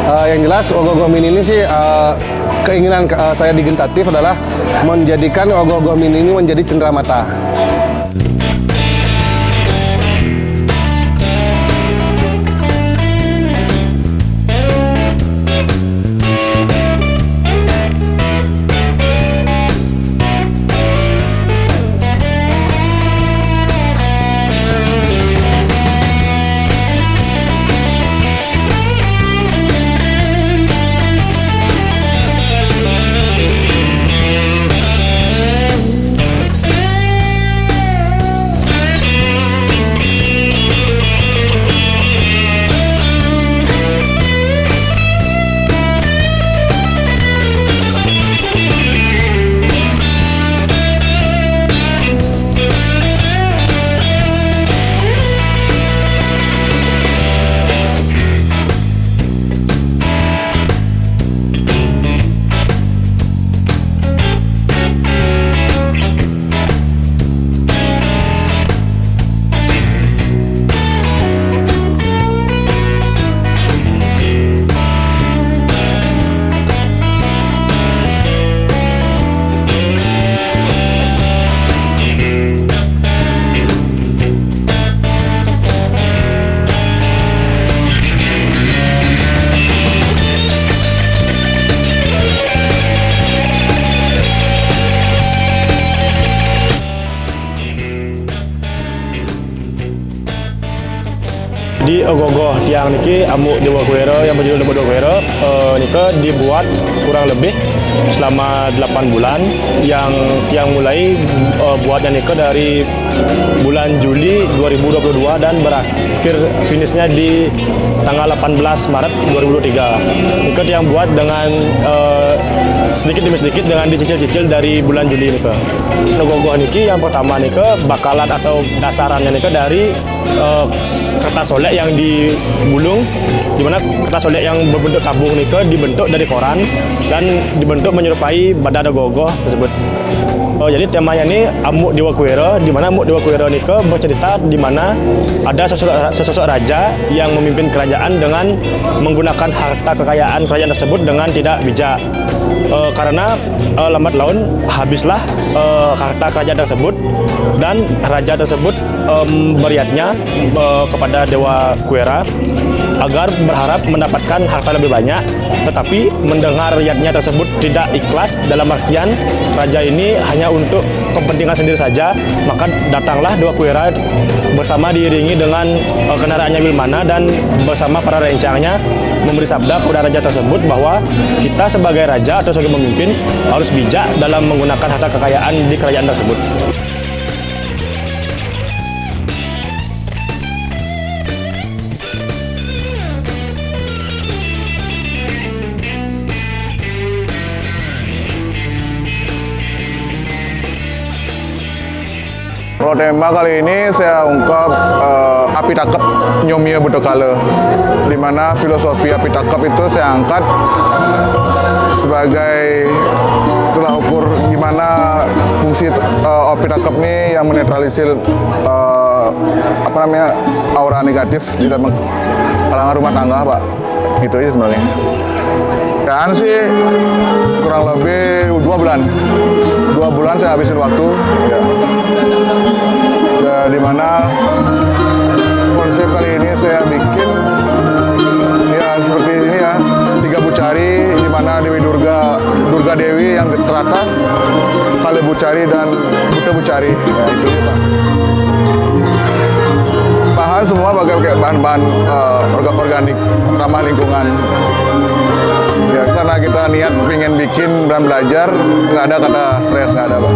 Yang jelas Ogoh-Ogoh Mini ini sih keinginan saya di Gentatif adalah menjadikan Ogoh-Ogoh Mini ini menjadi cenderamata. Di Ogoh-Ogoh tiang niki Amuk Dewa Kuwera yang berjudul Dewa Kuwera nika dibuat kurang lebih selama 8 bulan. Yang tiang mulai buatnya nika dari bulan Juli 2022 dan berakhir finishnya di tanggal 18 Maret 2023. Nika tiang buat dengan sedikit demi sedikit dengan dicicil-cicil dari bulan Juli nika. Ogoh-Ogoh niki yang pertama nika bakalan atau dasarannya nika dari kertas solek yang digulung, di mana kertas solek yang berbentuk tabung nika dibentuk dari koran dan dibentuk menyerupai badan Ogoh-Ogoh tersebut. Jadi temanya ini Amuk Dewa Kuwera, di mana Amuk Dewa Kuwera nika bercerita di mana ada sosok raja yang memimpin kerajaan dengan menggunakan harta kekayaan kerajaan tersebut dengan tidak bijak. Karena lambat laun habislah harta kerajaan tersebut dan raja tersebut beriatnya kepada Dewa Kuwera agar berharap mendapatkan harta lebih banyak, tetapi mendengar rakyatnya tersebut tidak ikhlas, dalam artian raja ini hanya untuk kepentingan sendiri saja, maka datanglah Dewa Kuwera bersama diiringi dengan kendaraannya Wilmana dan bersama para rencangnya memberi sabda kepada raja tersebut bahwa kita sebagai raja atau sebagai pemimpin harus bijak dalam menggunakan harta kekayaan di kerajaan tersebut. Kalau tema kali ini saya ungkap api takep Nyomia Bedokale, di mana filosofi api takep itu saya angkat sebagai telah ukur gimana fungsi api takep ini yang menetralisir aura negatif di dalam kalangan rumah tangga, Pak. Gitu aja sebenarnya. Dan sih kurang lebih 2 bulan. 2 bulan saya habisin waktu. Ya. Di mana konsep kali ini saya bikin ya seperti ini ya, 3 bucari, di mana Dewi Durga Dewi yang teratas, Kale Bucari dan Buta Bucari. Ya, itu ya, Pak. Bahan semua pakai bahan-bahan organik, ramah lingkungan. Ya, karena kita niat pengen bikin dan belajar, nggak ada kata stres, nggak ada, Pak.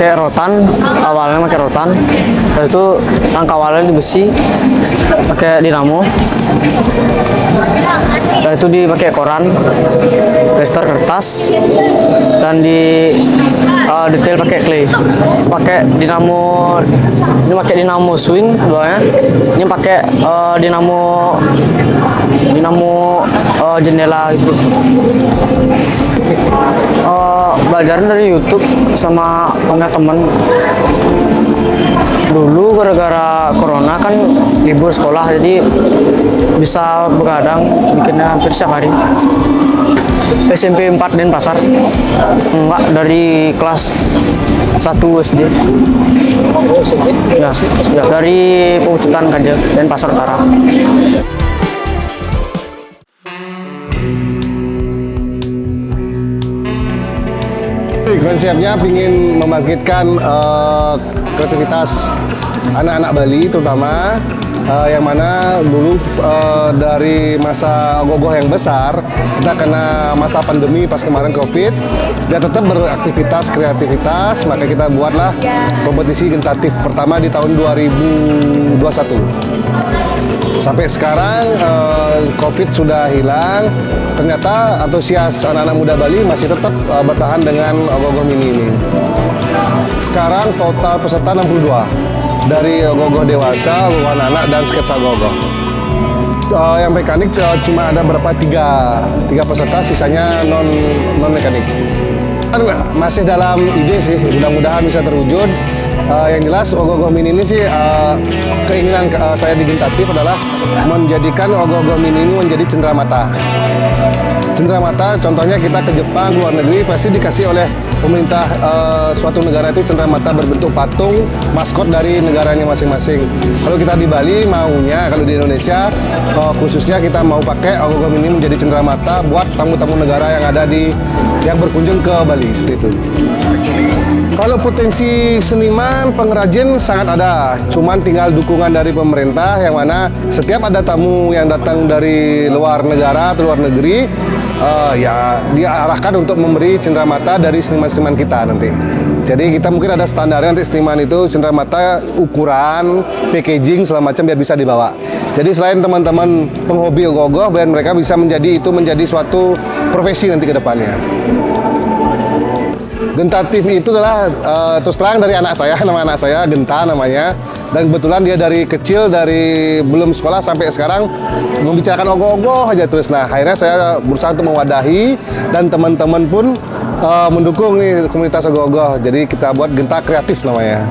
pakai rotan, awalnya pakai rotan, terus itu tangka awalnya di besi, pakai dinamo, setelah itu dipakai koran, plester kertas, dan di detail pakai clay, pakai dinamo, ini pakai dinamo swing duanya, ini pakai dinamo jendela itu. Belajar dari YouTube sama punya temen. Dulu gara-gara corona kan libur sekolah, jadi bisa begadang bikinnya hampir setiap hari. SMP 4 Denpasar. Enggak, dari kelas 1 SD. Ya, dari Pawucutan Kanjeng Denpasar Utara. Konsepnya ingin membangkitkan kreativitas anak-anak Bali terutama yang mana dulu dari masa ogoh-ogoh yang besar kita kena masa pandemi pas kemarin COVID, dia tetap beraktivitas kreativitas, maka kita buatlah kompetisi gentatif pertama di tahun 2021. Sampai sekarang COVID sudah hilang, ternyata antusias anak-anak muda Bali masih tetap bertahan dengan ogoh-ogoh mini ini. Sekarang total peserta 62 dari ogoh-ogoh dewasa, ogoh anak-anak, dan sketsa ogoh-ogoh. Yang mekanik cuma ada berapa tiga peserta, sisanya non mekanik. Masih dalam ide sih, mudah-mudahan bisa terwujud. Yang jelas ogoh-ogoh mini ini sih keinginan saya di Gentatif adalah menjadikan ogoh-ogoh mini ini menjadi cenderamata. Cenderamata, contohnya kita ke Jepang, luar negeri, pasti dikasih oleh pemerintah suatu negara itu cenderamata berbentuk patung maskot dari negaranya masing-masing. Kalau kita di Bali maunya, kalau di Indonesia khususnya kita mau pakai ogoh-ogoh mini menjadi cenderamata buat tamu-tamu negara yang ada yang berkunjung ke Bali, seperti itu. Kalau potensi seniman, pengrajin sangat ada, cuman tinggal dukungan dari pemerintah yang mana setiap ada tamu yang datang dari luar negara atau luar negeri, ya diarahkan untuk memberi cenderamata dari seniman-seniman kita nanti. Jadi kita mungkin ada standarnya nanti seniman itu cenderamata ukuran, packaging segala macam biar bisa dibawa. Jadi selain teman-teman penghobi ogoh-ogoh, biar mereka bisa menjadi suatu profesi nanti ke depannya. Gentatif itu adalah terus terang dari anak saya, nama anak saya Genta namanya, dan kebetulan dia dari kecil, dari belum sekolah sampai sekarang membicarakan ogoh-ogoh aja terus. Nah akhirnya saya berusaha untuk mewadahi, dan teman-teman pun mendukung nih komunitas ogoh-ogoh, jadi kita buat Genta Kreatif namanya.